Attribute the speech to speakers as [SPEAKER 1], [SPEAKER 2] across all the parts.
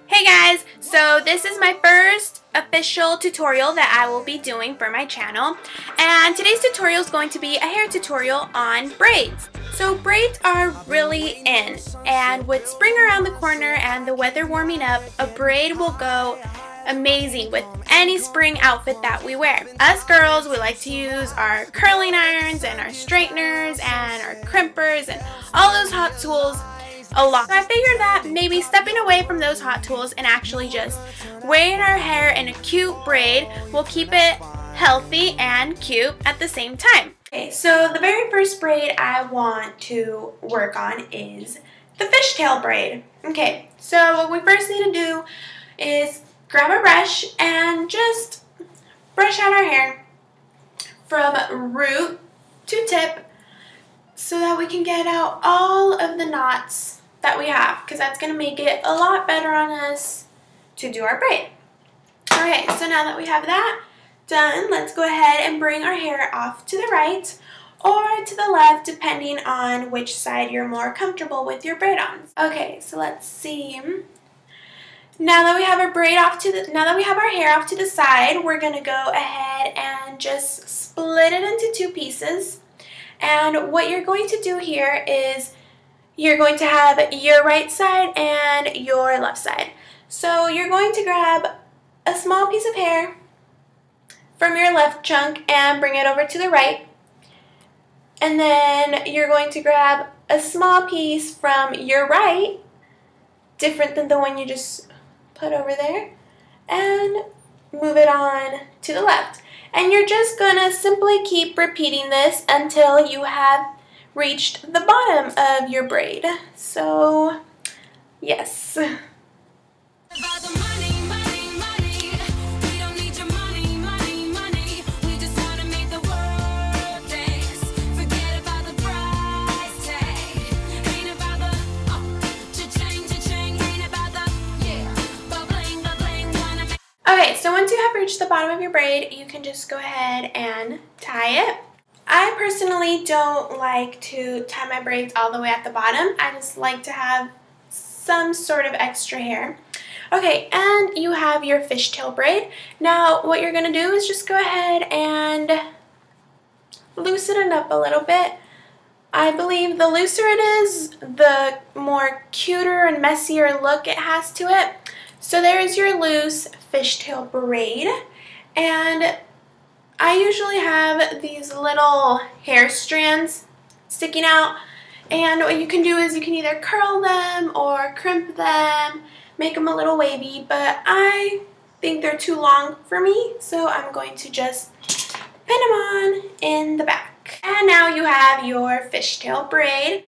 [SPEAKER 1] Hey guys, so this is my first official tutorial that I will be doing for my channel, and today's tutorial is going to be a hair tutorial on braids. So braids are really in, and with spring around the corner and the weather warming up, a braid will go amazing with any spring outfit that we wear. Us girls, we like to use our curling irons and our straighteners and our crimpers and all those hot tools a lot. So I figured that maybe stepping away from those hot tools and actually just wearing our hair in a cute braid will keep it healthy and cute at the same time. Okay, so the very first braid I want to work on is the fishtail braid. Okay, so what we first need to do is grab a brush and just brush out our hair from root to tip so that we can get out all of the knots that we have, because that's going to make it a lot better on us to do our braid. Okay, so now that we have that done, let's go ahead and bring our hair off to the right or to the left, depending on which side you're more comfortable with your braid on. Okay, so let's see. Now that we have our hair off to the side, we're going to go ahead and just split it into two pieces. And what you're going to do here is you're going to have your right side and your left side. So you're going to grab a small piece of hair from your left chunk and bring it over to the right. And then you're going to grab a small piece from your right, different than the one you just put over there, and move it on to the left. And you're just going to simply keep repeating this until you have reached the bottom of your braid. So, yes. Okay, so once you have reached the bottom of your braid, you can just go ahead and tie it. I personally don't like to tie my braids all the way at the bottom. I just like to have some sort of extra hair. Okay, and you have your fishtail braid. Now, what you're going to do is just go ahead and loosen it up a little bit. I believe the looser it is, the more cuter and messier look it has to it. So there's your loose fishtail braid, and I usually have these little hair strands sticking out, and what you can do is you can either curl them or crimp them, make them a little wavy, but I think they're too long for me, so I'm going to just pin them on in the back. And now you have your fishtail braid.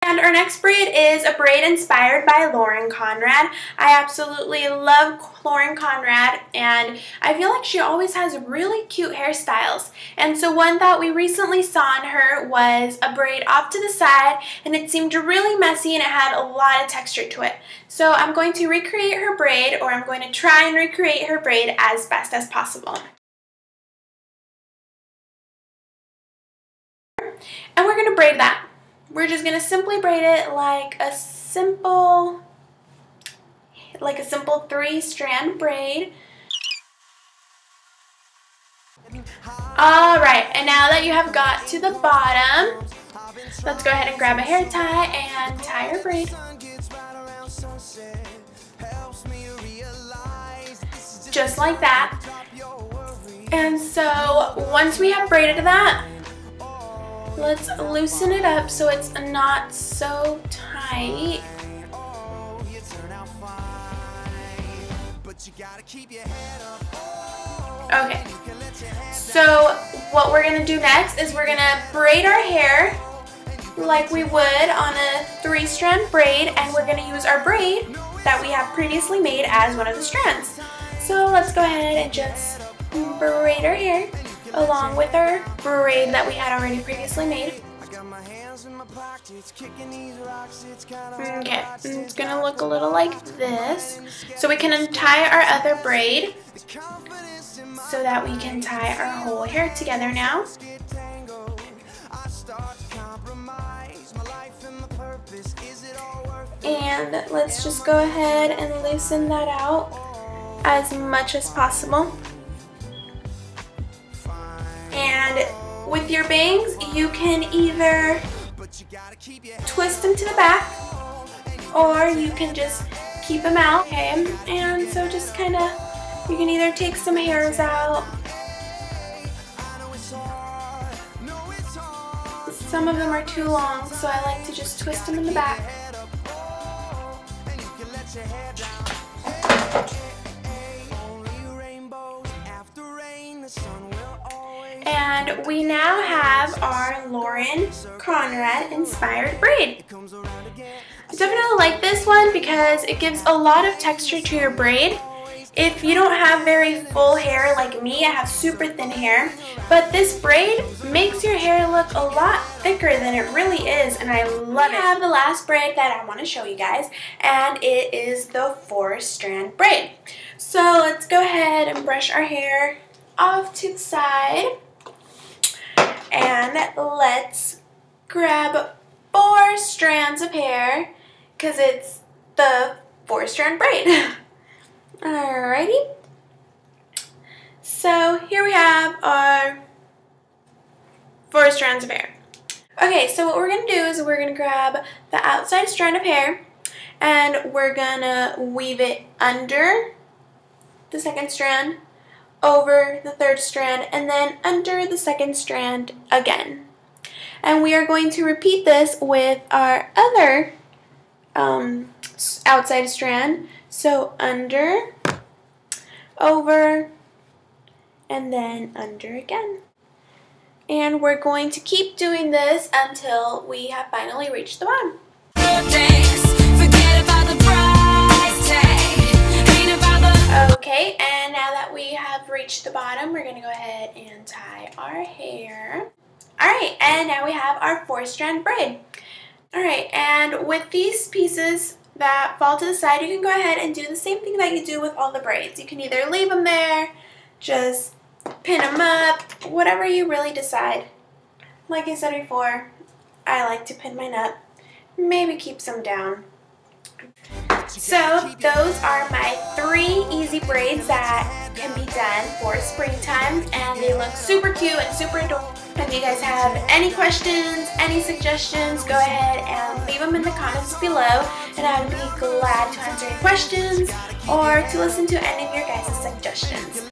[SPEAKER 1] And our next braid is a braid inspired by Lauren Conrad. I absolutely love Lauren Conrad, and I feel like she always has really cute hairstyles. And so one that we recently saw on her was a braid off to the side, and it seemed really messy and it had a lot of texture to it. So I'm going to recreate her braid, or I'm going to try and recreate her braid as best as possible. And we're going to braid that. We're just going to simply braid it like a simple 3-strand braid. Alright, and now that you have got to the bottom, let's go ahead and grab a hair tie and tie your braid. Just like that. And so once we have braided that, let's loosen it up so it's not so tight. Okay, so what we're going to do next is we're going to braid our hair like we would on a 3-strand braid, and we're going to use our braid that we have previously made as one of the strands. So let's go ahead and just braid our hair along with our braid that we had already previously made. Okay, it's gonna look a little like this. So we can untie our other braid so that we can tie our whole hair together now. And let's just go ahead and loosen that out as much as possible. And with your bangs, you can either twist them to the back or you can just keep them out, okay? And so just kind of, you can either take some hairs out. Some of them are too long, so I like to just twist them in the back. And we now have our Lauren Conrad inspired braid. I definitely like this one because it gives a lot of texture to your braid. If you don't have very full hair like me, I have super thin hair, but this braid makes your hair look a lot thicker than it really is, and I love it. I have the last braid that I want to show you guys, and it is the 4-strand braid. So let's go ahead and brush our hair off to the side, and let's grab 4 strands of hair because it's the 4-strand braid. Alrighty, so here we have our 4 strands of hair. Okay, so what we're going to do is we're going to grab the outside strand of hair and we're going to weave it under the 2nd strand, over the 3rd strand, and then under the 2nd strand again. And we are going to repeat this with our other outside strand. So under, over, and then under again. And we're going to keep doing this until we have finally reached the bottom. Okay, and now that we have reached the bottom, we're going to go ahead and tie our hair. Alright, and now we have our 4-strand braid. Alright, and with these pieces that fall to the side, you can go ahead and do the same thing that you do with all the braids. You can either leave them there, just pin them up, whatever you really decide. Like I said before, I like to pin mine up, maybe keep some down. So those are my 3 easy braids that can be done for springtime, and they look super cute and super adorable. If you guys have any questions, any suggestions, go ahead and leave them in the comments below, and I would be glad to answer any questions or to listen to any of your guys' suggestions.